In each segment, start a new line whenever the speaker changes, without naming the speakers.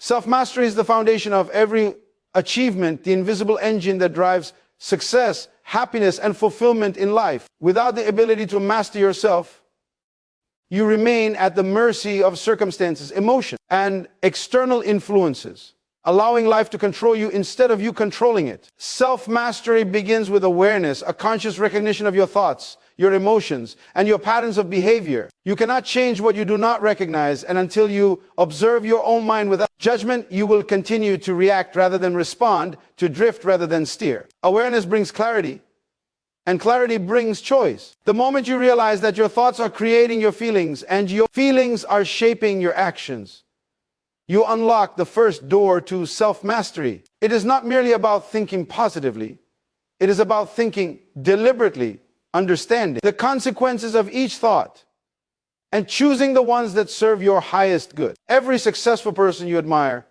Self-mastery is the foundation of every achievement, the invisible engine that drives success, happiness, and fulfillment in life. Without the ability to master yourself, you remain at the mercy of circumstances, emotion, and external influences, allowing life to control you instead of you controlling it. Self-mastery begins with awareness, a conscious recognition of your thoughts, your emotions, and your patterns of behavior. You cannot change what you do not recognize, and until you observe your own mind without judgment, you will continue to react rather than respond, to drift rather than steer. Awareness brings clarity, and clarity brings choice. The moment you realize that your thoughts are creating your feelings, and your feelings are shaping your actions, you unlock the first door to self-mastery. It is not merely about thinking positively. It is about thinking deliberately, understanding the consequences of each thought, and choosing the ones that serve your highest good. Every successful person you admire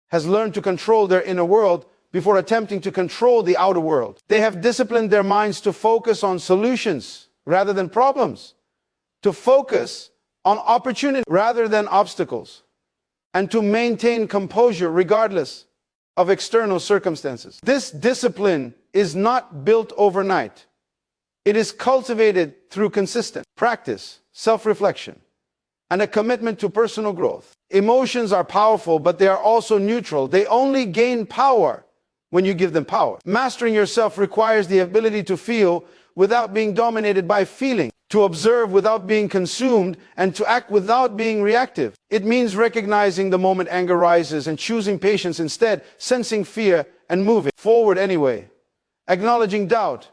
has learned to control their inner world before attempting to control the outer world. They have disciplined their minds to focus on solutions rather than problems, to focus on opportunity rather than obstacles, and to maintain composure regardless of external circumstances. This discipline is not built overnight. It is cultivated through consistent practice, self-reflection, and a commitment to personal growth. Emotions are powerful, but they are also neutral. They only gain power when you give them power. Mastering yourself requires the ability to feel without being dominated by feeling, to observe without being consumed, and to act without being reactive. It means recognizing the moment anger rises and choosing patience instead, sensing fear and moving forward anyway, acknowledging doubt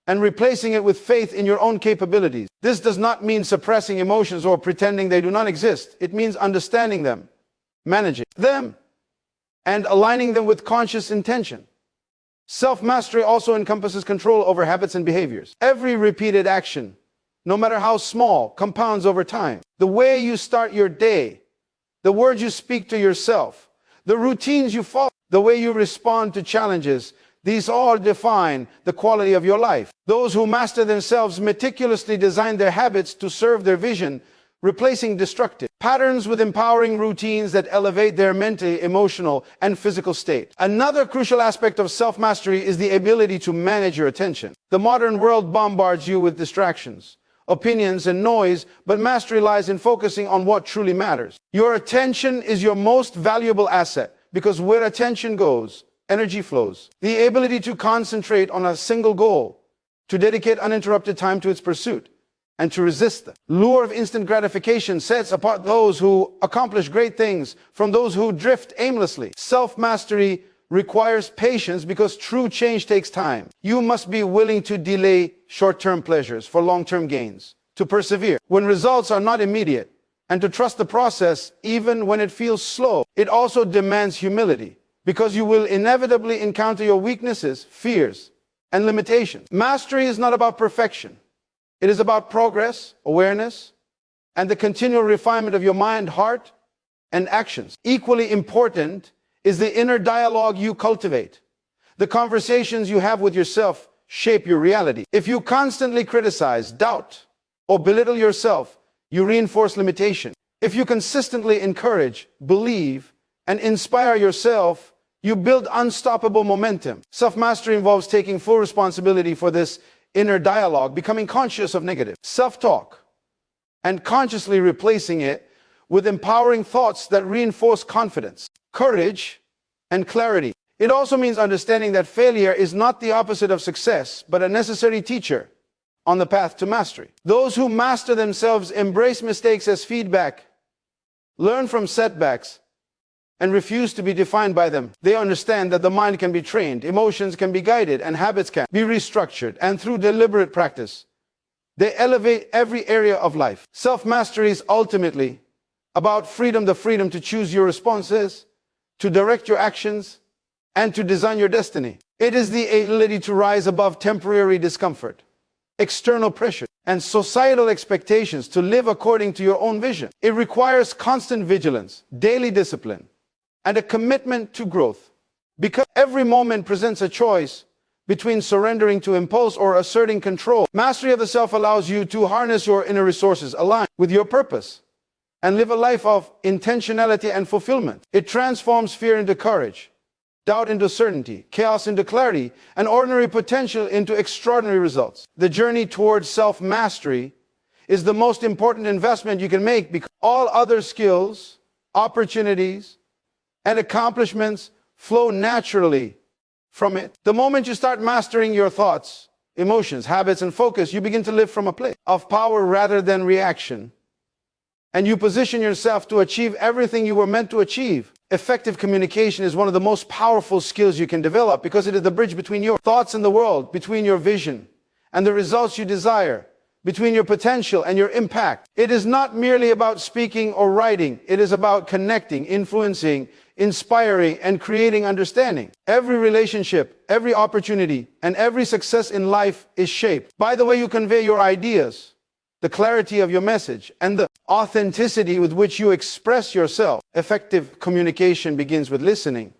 and replacing it with faith in your own capabilities. This does not mean suppressing emotions or pretending they do not exist. It means understanding them, managing them, and aligning them with conscious intention. Self-mastery also encompasses control over habits and behaviors. Every repeated action, no matter how small, compounds over time. The way you start your day, the words you speak to yourself, the routines you follow, the way you respond to challenges, these all define the quality of your life. Those who master themselves meticulously design their habits to serve their vision, replacing destructive patterns with empowering routines that elevate their mental, emotional, and physical state. Another crucial aspect of self-mastery is the ability to manage your attention. The modern world bombards you with distractions, opinions, and noise, but mastery lies in focusing on what truly matters. Your attention is your most valuable asset, because where attention goes, energy flows. The ability to concentrate on a single goal, to dedicate uninterrupted time to its pursuit, and to resist the lure of instant gratification sets apart those who accomplish great things from those who drift aimlessly. Self-mastery requires patience because true change takes time. You must be willing to delay short-term pleasures for long-term gains, to persevere when results are not immediate, and to trust the process even when it feels slow. It also demands humility, because you will inevitably encounter your weaknesses, fears, and limitations. Mastery is not about perfection. It is about progress, awareness, and the continual refinement of your mind, heart, and actions. Equally important is the inner dialogue you cultivate. The conversations you have with yourself shape your reality. If you constantly criticize, doubt, or belittle yourself, you reinforce limitation. If you consistently encourage, believe, and inspire yourself, you build unstoppable momentum. Self-mastery involves taking full responsibility for this inner dialogue, becoming conscious of negative self-talk, and consciously replacing it with empowering thoughts that reinforce confidence, courage, and clarity. It also means understanding that failure is not the opposite of success, but a necessary teacher on the path to mastery. Those who master themselves embrace mistakes as feedback, learn from setbacks, and refuse to be defined by them. They understand that the mind can be trained, emotions can be guided, and habits can be restructured. And through deliberate practice, they elevate every area of life. Self-mastery is ultimately about freedom, the freedom to choose your responses, to direct your actions, and to design your destiny. It is the ability to rise above temporary discomfort, external pressure, and societal expectations, to live according to your own vision. It requires constant vigilance, daily discipline, and a commitment to growth. Because every moment presents a choice between surrendering to impulse or asserting control. Mastery of the self allows you to harness your inner resources, align with your purpose, and live a life of intentionality and fulfillment. It transforms fear into courage, doubt into certainty, chaos into clarity, and ordinary potential into extraordinary results. The journey towards self-mastery is the most important investment you can make, because all other skills, opportunities, and accomplishments flow naturally from it. The moment you start mastering your thoughts, emotions, habits, and focus, you begin to live from a place of power rather than reaction. And you position yourself to achieve everything you were meant to achieve. Effective communication is one of the most powerful skills you can develop, because it is the bridge between your thoughts and the world, between your vision and the results you desire, between your potential and your impact. It is not merely about speaking or writing. It is about connecting, influencing, inspiring, and creating understanding. Every relationship, every opportunity, and every success in life is shaped by the way you convey your ideas, the clarity of your message, and the authenticity with which you express yourself. Effective communication begins with listening,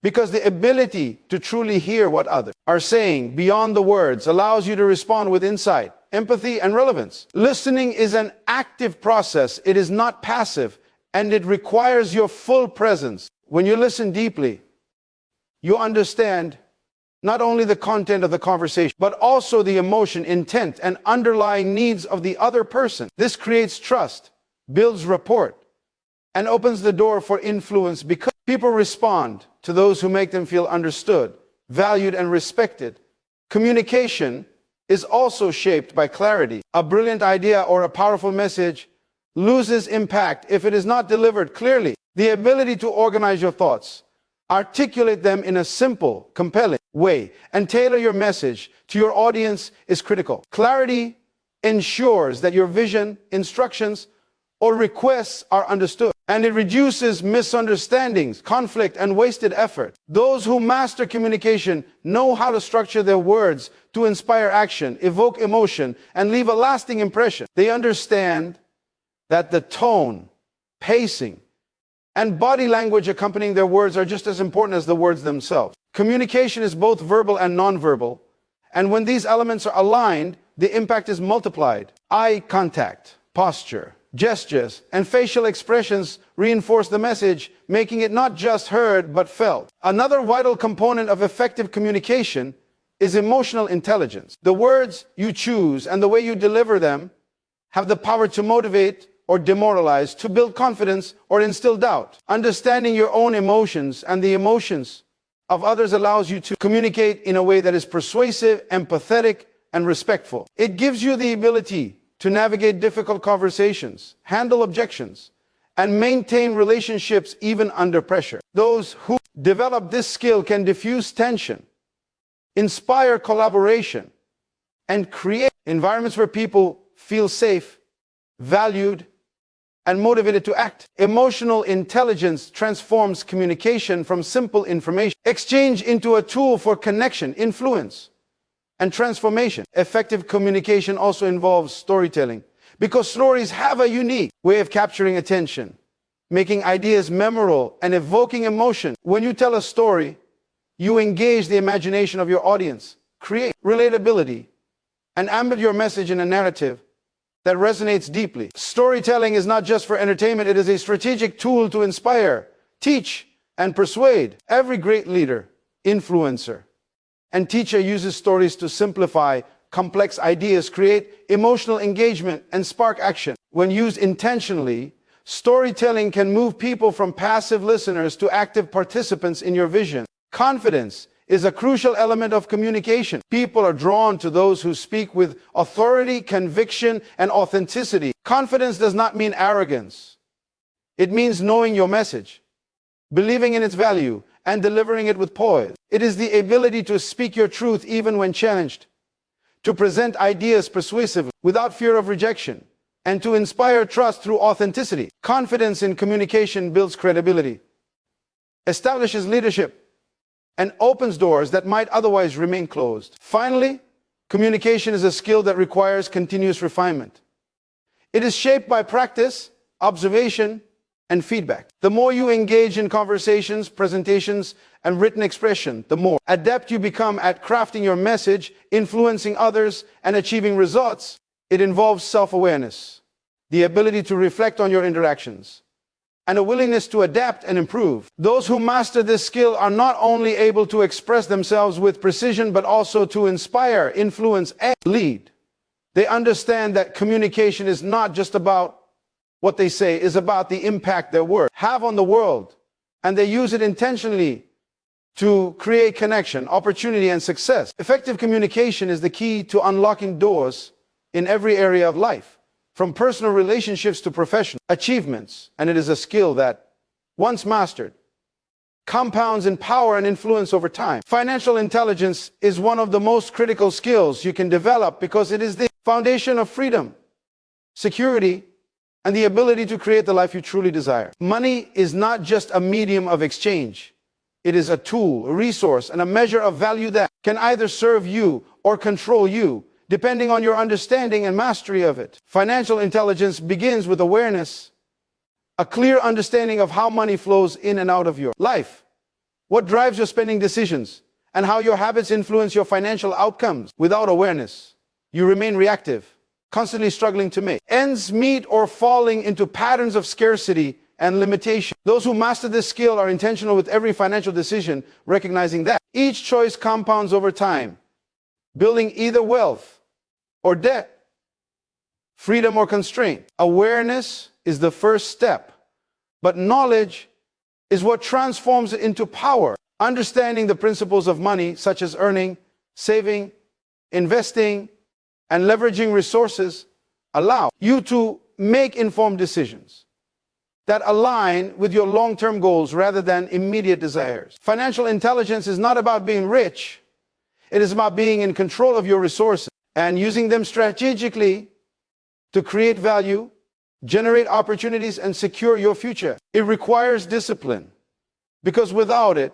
because the ability to truly hear what others are saying beyond the words allows you to respond with insight, empathy, and relevance. Listening is an active process. It is not passive, and it requires your full presence. When you listen deeply, you understand not only the content of the conversation, but also the emotion, intent, and underlying needs of the other person. This creates trust, builds rapport, and opens the door for influence, because people respond to those who make them feel understood, valued, and respected. Communication is also shaped by clarity. A brilliant idea or a powerful message loses impact if it is not delivered clearly. The ability to organize your thoughts, articulate them in a simple, compelling way, and tailor your message to your audience is critical. Clarity ensures that your vision, instructions, or requests are understood, and it reduces misunderstandings, conflict, and wasted effort. Those who master communication know how to structure their words to inspire action, evoke emotion, and leave a lasting impression. They understand that the tone, pacing, and body language accompanying their words are just as important as the words themselves. Communication is both verbal and nonverbal, and when these elements are aligned, the impact is multiplied. Eye contact, posture, gestures, and facial expressions reinforce the message, making it not just heard but felt. Another vital component of effective communication is emotional intelligence. The words you choose and the way you deliver them have the power to motivate or demoralize, to build confidence or instill doubt. Understanding your own emotions and the emotions of others allows you to communicate in a way that is persuasive, empathetic, and respectful. It gives you the ability to navigate difficult conversations, handle objections, and maintain relationships even under pressure. Those who develop this skill can diffuse tension, inspire collaboration, and create environments where people feel safe, valued, and motivated to act. Emotional intelligence transforms communication from simple information exchange into a tool for connection, influence, and transformation. Effective communication also involves storytelling, because stories have a unique way of capturing attention, making ideas memorable, and evoking emotion. When you tell a story, you engage the imagination of your audience, create relatability, and embed your message in a narrative that resonates deeply. Storytelling is not just for entertainment, it is a strategic tool to inspire, teach, and persuade. Every great leader, influencer, and teacher uses stories to simplify complex ideas, create emotional engagement, and spark action. When used intentionally, storytelling can move people from passive listeners to active participants in your vision. Confidence is a crucial element of communication. People are drawn to those who speak with authority, conviction, and authenticity. Confidence does not mean arrogance. It means knowing your message, believing in its value, and delivering it with poise. It is the ability to speak your truth even when challenged, to present ideas persuasively without fear of rejection, and to inspire trust through authenticity. Confidence in communication builds credibility, establishes leadership, and opens doors that might otherwise remain closed. Finally, communication is a skill that requires continuous refinement. It is shaped by practice, observation, and feedback. The more you engage in conversations, presentations, and written expression, the more adept you become at crafting your message, influencing others, and achieving results. It involves self-awareness, the ability to reflect on your interactions, and a willingness to adapt and improve. Those who master this skill are not only able to express themselves with precision, but also to inspire, influence, and lead. They understand that communication is not just about what they say, it's about the impact their words have on the world, and they use it intentionally to create connection, opportunity, and success. Effective communication is the key to unlocking doors in every area of life, from personal relationships to professional achievements, and it is a skill that, once mastered, compounds in power and influence over time. Financial intelligence is one of the most critical skills you can develop because it is the foundation of freedom, security, and the ability to create the life you truly desire. Money is not just a medium of exchange. It is a tool, a resource, and a measure of value that can either serve you or control you, depending on your understanding and mastery of it. Financial intelligence begins with awareness, a clear understanding of how money flows in and out of your life, what drives your spending decisions, and how your habits influence your financial outcomes. Without awareness, you remain reactive, constantly struggling to make ends meet or falling into patterns of scarcity and limitation. Those who master this skill are intentional with every financial decision, recognizing that each choice compounds over time, building either wealth or debt, freedom or constraint. Awareness is the first step, but knowledge is what transforms it into power. Understanding the principles of money, such as earning, saving, investing, and leveraging resources, allow you to make informed decisions that align with your long-term goals rather than immediate desires. Financial intelligence is not about being rich. It is about being in control of your resources and using them strategically to create value, generate opportunities, and secure your future. It requires discipline, because without it,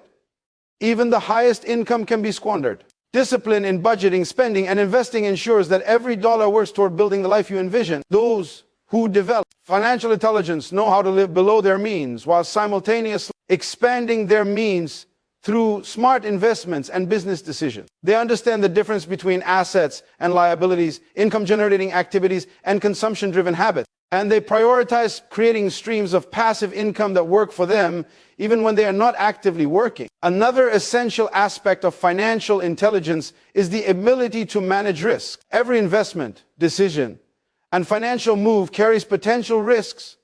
even the highest income can be squandered. Discipline in budgeting, spending, and investing ensures that every dollar works toward building the life you envision. Those who develop financial intelligence know how to live below their means while simultaneously expanding their means through smart investments and business decisions. They understand the difference between assets and liabilities, income-generating activities, and consumption-driven habits. And they prioritize creating streams of passive income that work for them, even when they are not actively working. Another essential aspect of financial intelligence is the ability to manage risk. Every investment, decision, and financial move carries potential risks,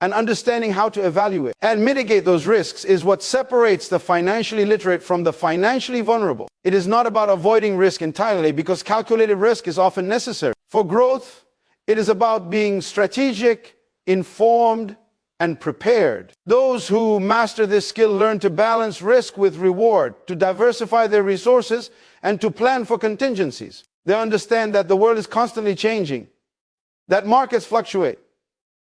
and understanding how to evaluate and mitigate those risks is what separates the financially literate from the financially vulnerable. It is not about avoiding risk entirely, because calculated risk is often necessary. For growth, it is about being strategic, informed, and prepared. Those who master this skill learn to balance risk with reward, to diversify their resources, and to plan for contingencies. They understand that the world is constantly changing, that markets fluctuate,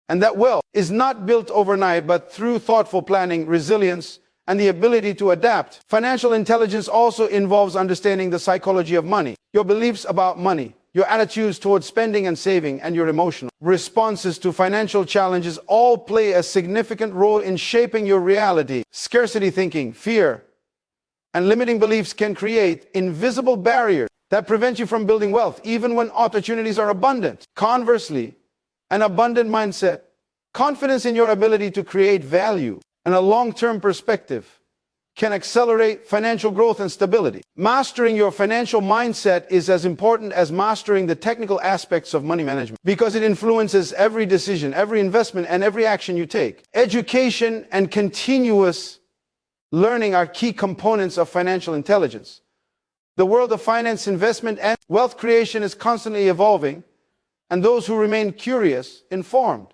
and that wealth is not built overnight, but through thoughtful planning, resilience, and the ability to adapt. Financial intelligence also involves understanding the psychology of money, your beliefs about money, your attitudes towards spending and saving, and your emotional responses to financial challenges all play a significant role in shaping your reality. Scarcity thinking, fear, and limiting beliefs can create invisible barriers that prevent you from building wealth, even when opportunities are abundant. Conversely, an abundant mindset, confidence in your ability to create value, and a long-term perspective can accelerate financial growth and stability. Mastering your financial mindset is as important as mastering the technical aspects of money management, because it influences every decision, every investment, and every action you take. Education and continuous learning are key components of financial intelligence. The world of finance, investment, and wealth creation is constantly evolving, and those who remain curious, informed,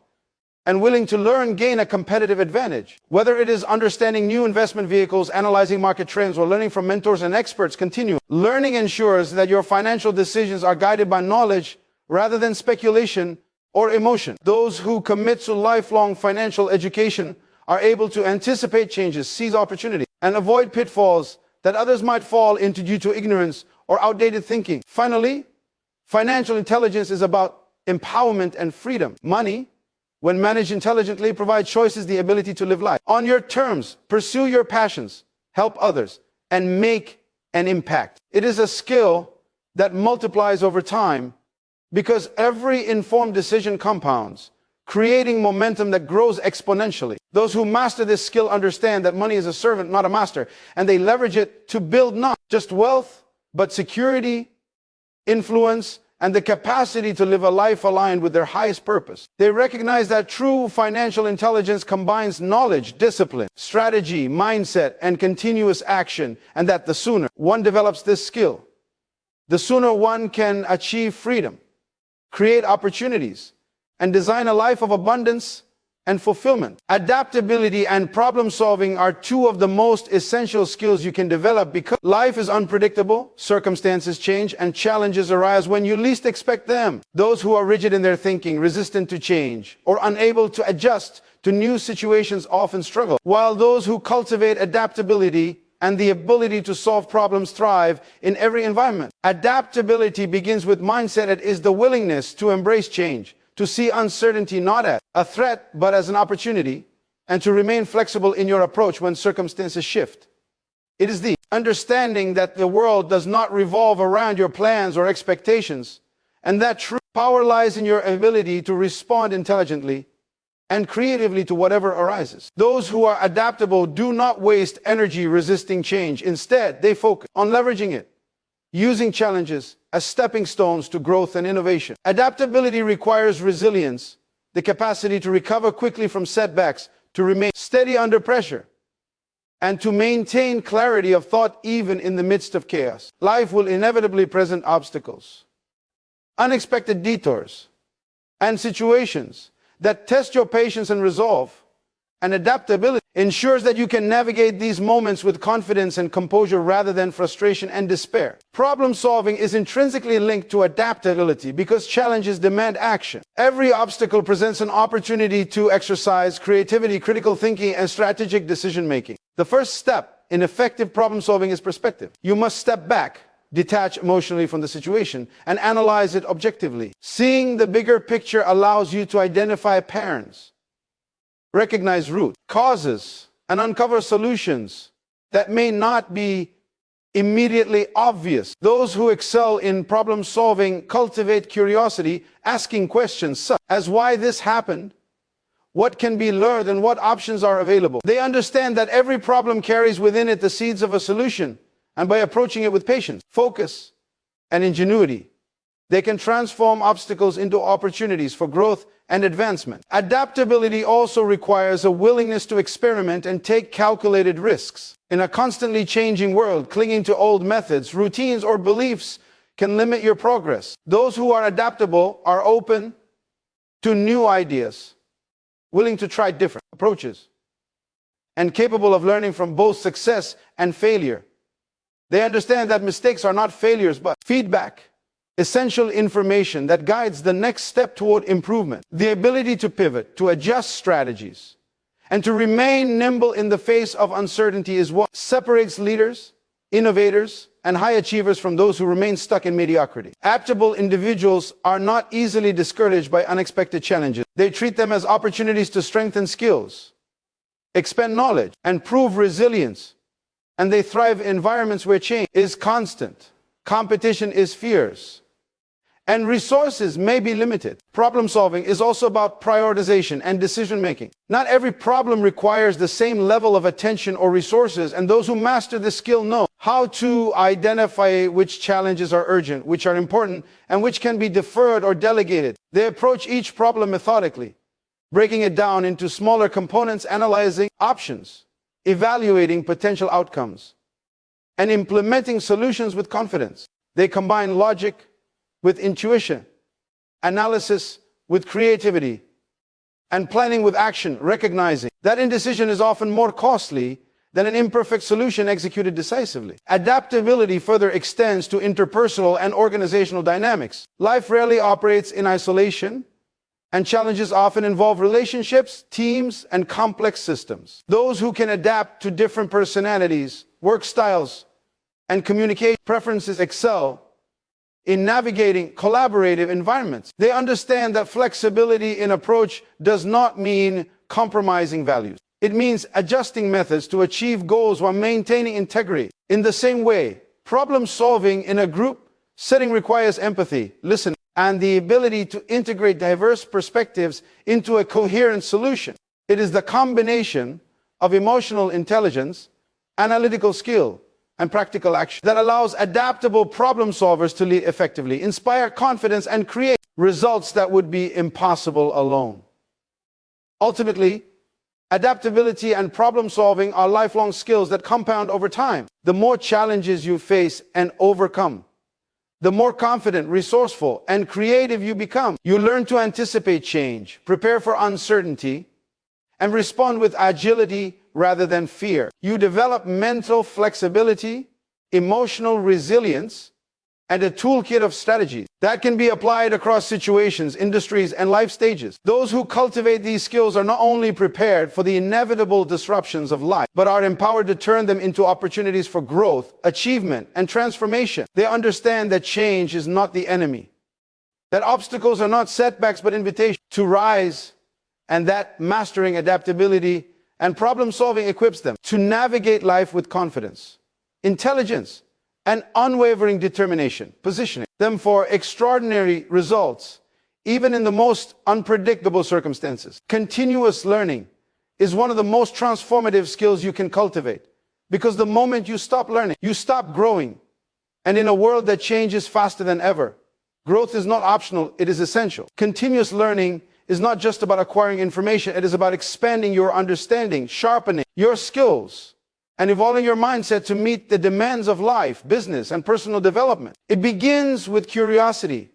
and willing to learn gain a competitive advantage. Whether it is understanding new investment vehicles, analyzing market trends, or learning from mentors and experts, continue. Learning ensures that your financial decisions are guided by knowledge rather than speculation or emotion. Those who commit to lifelong financial education are able to anticipate changes, seize opportunities, and avoid pitfalls that others might fall into due to ignorance or outdated thinking. Finally, financial intelligence is about empowerment and freedom. Money, when managed intelligently, provides choices, the ability to live life on your terms, pursue your passions, help others, and make an impact. It is a skill that multiplies over time, because every informed decision compounds, creating momentum that grows exponentially. Those who master this skill understand that money is a servant, not a master, and they leverage it to build not just wealth, but security, influence, and the capacity to live a life aligned with their highest purpose. They recognize that true financial intelligence combines knowledge, discipline, strategy, mindset, and continuous action, and that the sooner one develops this skill, the sooner one can achieve freedom, create opportunities, and design a life of abundance and fulfillment. Adaptability and problem solving are two of the most essential skills you can develop because life is unpredictable, circumstances change, and challenges arise when you least expect them. Those who are rigid in their thinking, resistant to change, or unable to adjust to new situations often struggle, while those who cultivate adaptability and the ability to solve problems thrive in every environment. Adaptability begins with mindset. It is the willingness to embrace change, to see uncertainty not as a threat but as an opportunity, and to remain flexible in your approach when circumstances shift. It is the understanding that the world does not revolve around your plans or expectations, and that true power lies in your ability to respond intelligently and creatively to whatever arises. Those who are adaptable do not waste energy resisting change. Instead, they focus on leveraging it, using challenges as stepping stones to growth and innovation. Adaptability requires resilience, the capacity to recover quickly from setbacks, to remain steady under pressure, and to maintain clarity of thought even in the midst of chaos. Life will inevitably present obstacles, unexpected detours, and situations that test your patience and resolve. And adaptability ensures that you can navigate these moments with confidence and composure rather than frustration and despair. Problem solving is intrinsically linked to adaptability because challenges demand action. Every obstacle presents an opportunity to exercise creativity, critical thinking, and strategic decision making. The first step in effective problem solving is perspective. You must step back, detach emotionally from the situation, and analyze it objectively. Seeing the bigger picture allows you to identify patterns, recognize root causes, and uncover solutions that may not be immediately obvious. Those who excel in problem solving cultivate curiosity, asking questions such as why this happened, what can be learned, and what options are available. They understand that every problem carries within it the seeds of a solution, and by approaching it with patience, focus, and ingenuity, they can transform obstacles into opportunities for growth and advancement. Adaptability also requires a willingness to experiment and take calculated risks. In a constantly changing world, clinging to old methods, routines, or beliefs can limit your progress. Those who are adaptable are open to new ideas, willing to try different approaches, and capable of learning from both success and failure. They understand that mistakes are not failures but feedback, essential information that guides the next step toward improvement. The ability to pivot, to adjust strategies, and to remain nimble in the face of uncertainty is what separates leaders, innovators, and high achievers from those who remain stuck in mediocrity. Adaptable individuals are not easily discouraged by unexpected challenges. They treat them as opportunities to strengthen skills, expand knowledge, and prove resilience. And they thrive in environments where change is constant, competition is fierce, and resources may be limited. Problem solving is also about prioritization and decision making. Not every problem requires the same level of attention or resources, and those who master this skill know how to identify which challenges are urgent, which are important, and which can be deferred or delegated. They approach each problem methodically, breaking it down into smaller components, analyzing options, evaluating potential outcomes, and implementing solutions with confidence. They combine logic with intuition, analysis with creativity, and planning with action, recognizing that indecision is often more costly than an imperfect solution executed decisively. Adaptability further extends to interpersonal and organizational dynamics. Life rarely operates in isolation, and challenges often involve relationships, teams, and complex systems. Those who can adapt to different personalities, work styles, and communication preferences excel in navigating collaborative environments. They understand that flexibility in approach does not mean compromising values. It means adjusting methods to achieve goals while maintaining integrity. In the same way, problem solving in a group setting requires empathy, listening, and the ability to integrate diverse perspectives into a coherent solution. It is the combination of emotional intelligence, analytical skill, and practical action that allows adaptable problem solvers to lead effectively, inspire confidence, and create results that would be impossible alone. Ultimately, adaptability and problem solving are lifelong skills that compound over time. The more challenges you face and overcome, the more confident, resourceful, and creative you become. You learn to anticipate change, prepare for uncertainty, and respond with agility rather than fear. You develop mental flexibility, emotional resilience, and a toolkit of strategies that can be applied across situations, industries, and life stages. Those who cultivate these skills are not only prepared for the inevitable disruptions of life, but are empowered to turn them into opportunities for growth, achievement, and transformation. They understand that change is not the enemy, that obstacles are not setbacks but invitations to rise, and that mastering adaptability and problem solving equips them to navigate life with confidence, intelligence, and unwavering determination, positioning them for extraordinary results, even in the most unpredictable circumstances. Continuous learning is one of the most transformative skills you can cultivate, because the moment you stop learning, you stop growing. And in a world that changes faster than ever, growth is not optional, it is essential. Continuous learning is not just about acquiring information, it is about expanding your understanding, sharpening your skills, and evolving your mindset to meet the demands of life, business, and personal development. It begins with curiosity,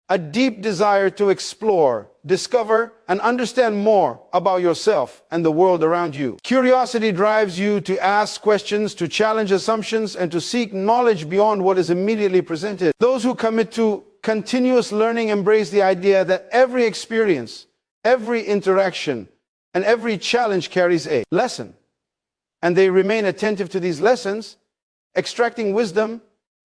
a deep desire to explore, discover, and understand more about yourself and the world around you. Curiosity drives you to ask questions, to challenge assumptions, and to seek knowledge beyond what is immediately presented. Those who commit to continuous learning embrace the idea that every experience, every interaction, and every challenge carries a lesson. And they remain attentive to these lessons, extracting wisdom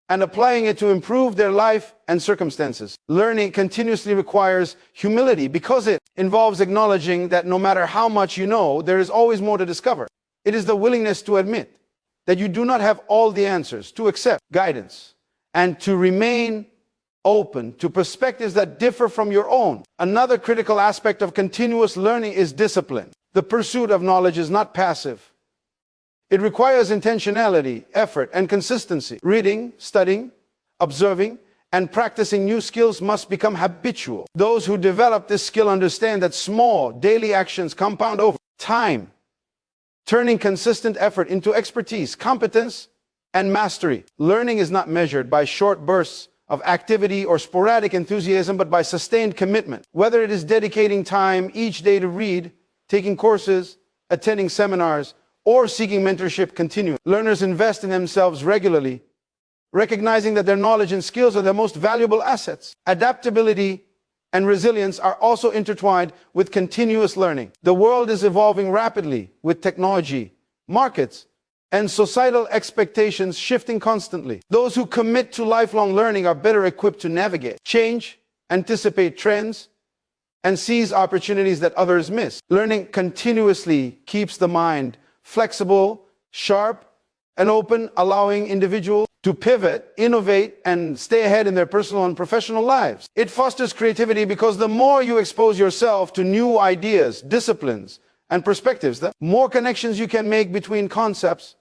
and applying it to improve their life and circumstances. Learning continuously requires humility because it involves acknowledging that no matter how much you know, there is always more to discover. It is the willingness to admit that you do not have all the answers, to accept guidance, and to remain open to perspectives that differ from your own. Another critical aspect of continuous learning is discipline. The pursuit of knowledge is not passive. It requires intentionality, effort, and consistency. Reading, studying, observing, and practicing new skills must become habitual. Those who develop this skill understand that small, daily actions compound over time, turning consistent effort into expertise, competence, and mastery. Learning is not measured by short bursts of activity or sporadic enthusiasm, but by sustained commitment. Whether it is dedicating time each day to read, taking courses, attending seminars, or seeking mentorship continually. Learners invest in themselves regularly, recognizing that their knowledge and skills are their most valuable assets. Adaptability and resilience are also intertwined with continuous learning. The world is evolving rapidly, with technology, markets, and societal expectations shifting constantly. Those who commit to lifelong learning are better equipped to navigate change, anticipate trends, and seize opportunities that others miss. Learning continuously keeps the mind flexible, sharp, and open, allowing individuals to pivot, innovate, and stay ahead in their personal and professional lives. It fosters creativity because the more you expose yourself to new ideas, disciplines, and perspectives, the more connections you can make between concepts,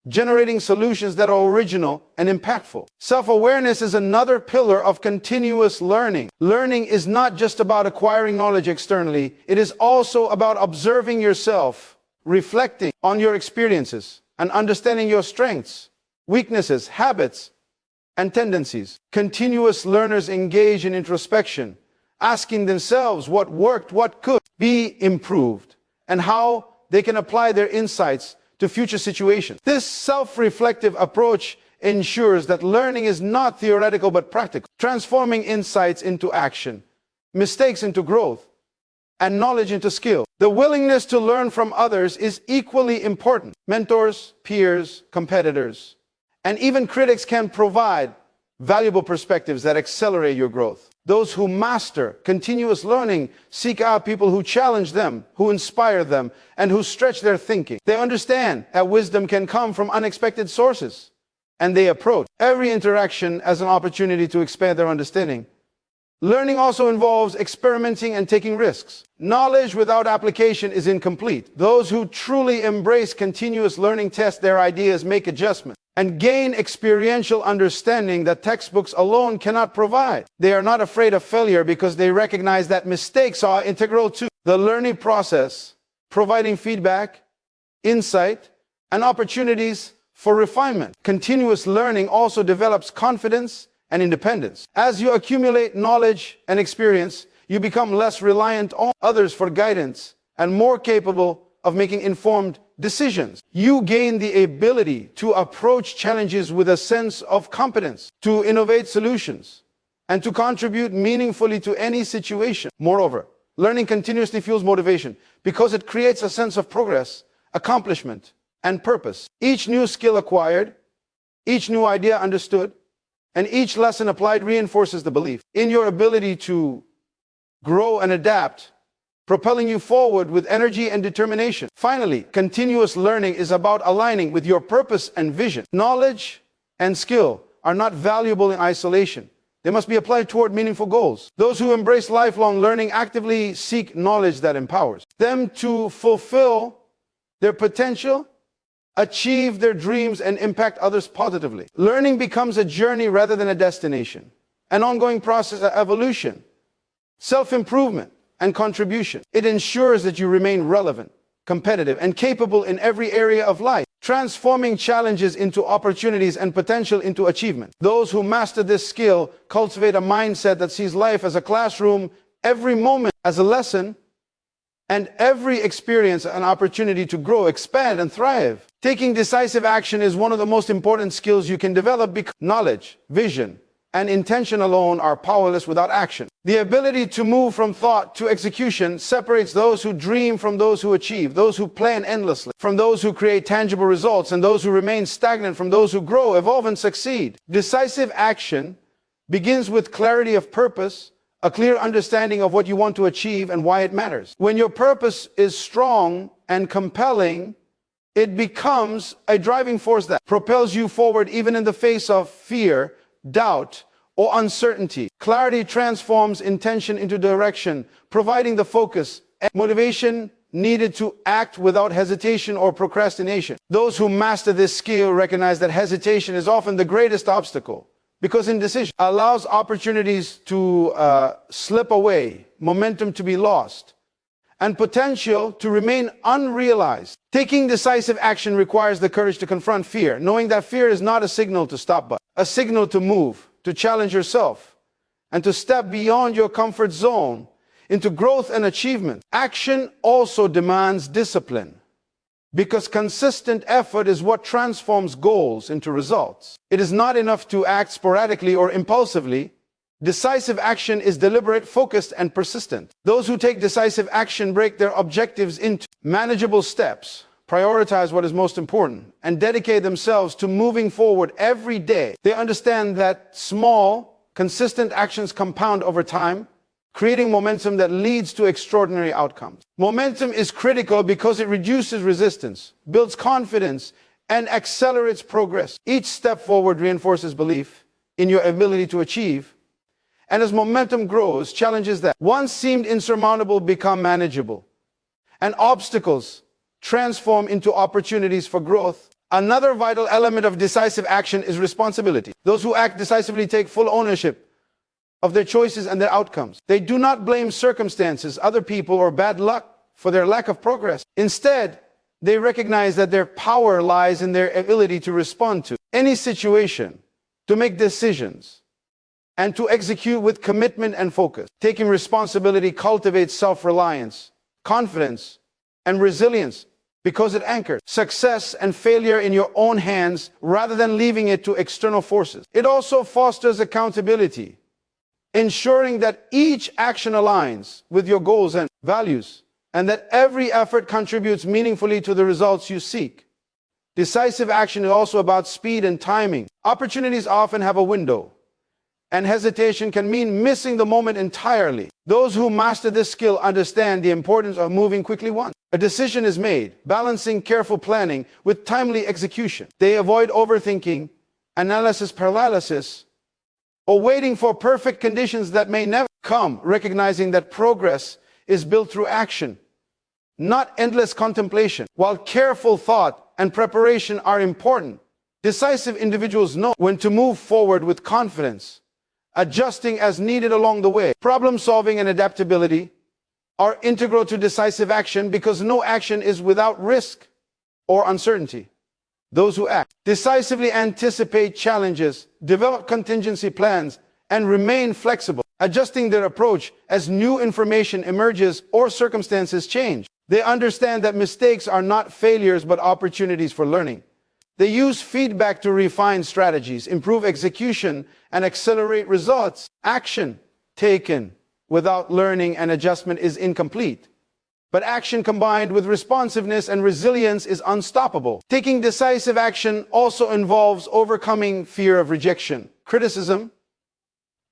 generating solutions that are original and impactful. Self-awareness is another pillar of continuous learning. Learning is not just about acquiring knowledge externally, it is also about observing yourself, reflecting on your experiences, and understanding your strengths, weaknesses, habits, and tendencies. Continuous learners engage in introspection, asking themselves what worked, what could be improved, and how they can apply their insights to future situations. This self-reflective approach ensures that learning is not theoretical but practical, transforming insights into action, mistakes into growth, and knowledge into skill. The willingness to learn from others is equally important. Mentors, peers, competitors, and even critics can provide valuable perspectives that accelerate your growth. Those who master continuous learning seek out people who challenge them, who inspire them, and who stretch their thinking. They understand that wisdom can come from unexpected sources, and they approach every interaction as an opportunity to expand their understanding Learning also involves experimenting and taking risks. Knowledge without application is incomplete. Those who truly embrace continuous learning test their ideas, make adjustments, and gain experiential understanding that textbooks alone cannot provide. They are not afraid of failure because they recognize that mistakes are integral to the learning process, providing feedback, insight, and opportunities for refinement. Continuous learning also develops confidence and independence. As you accumulate knowledge and experience, you become less reliant on others for guidance and more capable of making informed decisions. You gain the ability to approach challenges with a sense of competence, to innovate solutions, and to contribute meaningfully to any situation. Moreover, learning continuously fuels motivation because it creates a sense of progress, accomplishment, and purpose. Each new skill acquired, each new idea understood, and each lesson applied reinforces the belief in your ability to grow and adapt, propelling you forward with energy and determination. Finally, continuous learning is about aligning with your purpose and vision. Knowledge and skill are not valuable in isolation. They must be applied toward meaningful goals. Those who embrace lifelong learning actively seek knowledge that empowers them to fulfill their potential, achieve their dreams, and impact others positively. Learning becomes a journey rather than a destination, an ongoing process of evolution, self-improvement, and contribution. It ensures that you remain relevant, competitive, and capable in every area of life, transforming challenges into opportunities and potential into achievement. Those who master this skill cultivate a mindset that sees life as a classroom, every moment as a lesson, and every experience an opportunity to grow, expand, and thrive. Taking decisive action is one of the most important skills you can develop because knowledge, vision, and intention alone are powerless without action. The ability to move from thought to execution separates those who dream from those who achieve, those who plan endlessly from those who create tangible results, and those who remain stagnant from those who grow, evolve, and succeed. Decisive action begins with clarity of purpose, a clear understanding of what you want to achieve and why it matters. When your purpose is strong and compelling, it becomes a driving force that propels you forward even in the face of fear, doubt, or uncertainty. Clarity transforms intention into direction, providing the focus and motivation needed to act without hesitation or procrastination. Those who master this skill recognize that hesitation is often the greatest obstacle, because indecision allows opportunities to slip away, momentum to be lost, and potential to remain unrealized. Taking decisive action requires the courage to confront fear, knowing that fear is not a signal to stop, but a signal to move, to challenge yourself, and to step beyond your comfort zone into growth and achievement. Action also demands discipline, because consistent effort is what transforms goals into results. It is not enough to act sporadically or impulsively. Decisive action is deliberate, focused, and persistent. Those who take decisive action break their objectives into manageable steps, prioritize what is most important, and dedicate themselves to moving forward every day. They understand that small, consistent actions compound over time, creating momentum that leads to extraordinary outcomes. Momentum is critical because it reduces resistance, builds confidence, and accelerates progress. Each step forward reinforces belief in your ability to achieve. And as momentum grows, challenges that once seemed insurmountable become manageable, and obstacles transform into opportunities for growth. Another vital element of decisive action is responsibility. Those who act decisively take full ownership of their choices and their outcomes. They do not blame circumstances, other people, or bad luck for their lack of progress. Instead, they recognize that their power lies in their ability to respond to any situation, to make decisions, and to execute with commitment and focus. Taking responsibility cultivates self-reliance, confidence, and resilience because it anchors success and failure in your own hands rather than leaving it to external forces. It also fosters accountability, ensuring that each action aligns with your goals and values, and that every effort contributes meaningfully to the results you seek. Decisive action is also about speed and timing. Opportunities often have a window, and hesitation can mean missing the moment entirely. Those who master this skill understand the importance of moving quickly once a decision is made, balancing careful planning with timely execution. They avoid overthinking, analysis paralysis, or waiting for perfect conditions that may never come, recognizing that progress is built through action, not endless contemplation. While careful thought and preparation are important, decisive individuals know when to move forward with confidence, adjusting as needed along the way. Problem solving and adaptability are integral to decisive action because no action is without risk or uncertainty. Those who act decisively anticipate challenges, develop contingency plans, and remain flexible, adjusting their approach as new information emerges or circumstances change. They understand that mistakes are not failures but opportunities for learning. They use feedback to refine strategies, improve execution, and accelerate results. Action taken without learning and adjustment is incomplete. But action combined with responsiveness and resilience is unstoppable. Taking decisive action also involves overcoming fear of rejection, criticism,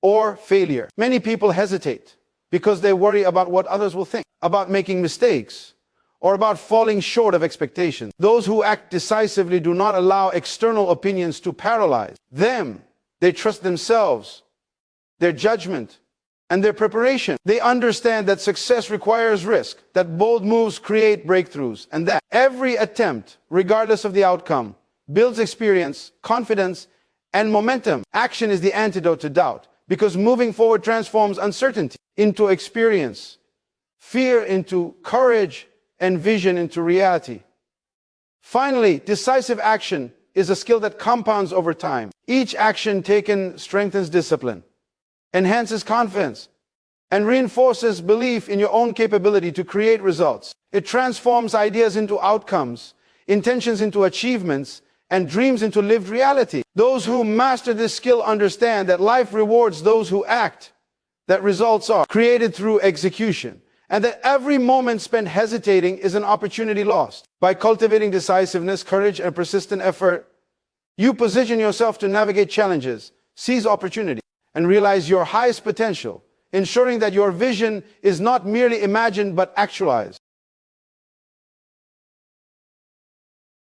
or failure. Many people hesitate because they worry about what others will think, about making mistakes, or about falling short of expectations. Those who act decisively do not allow external opinions to paralyze them. They trust themselves, their judgment, and their preparation. They understand that success requires risk, that bold moves create breakthroughs, and that every attempt, regardless of the outcome, builds experience, confidence, and momentum. Action is the antidote to doubt, because moving forward transforms uncertainty into experience, fear into courage, and vision into reality. Finally, decisive action is a skill that compounds over time. Each action taken strengthens discipline, enhances confidence, and reinforces belief in your own capability to create results. It transforms ideas into outcomes, intentions into achievements, and dreams into lived reality. Those who master this skill understand that life rewards those who act, that results are created through execution, and that every moment spent hesitating is an opportunity lost. By cultivating decisiveness, courage, and persistent effort, you position yourself to navigate challenges, seize opportunity, and realize your highest potential, ensuring that your vision is not merely imagined but actualized.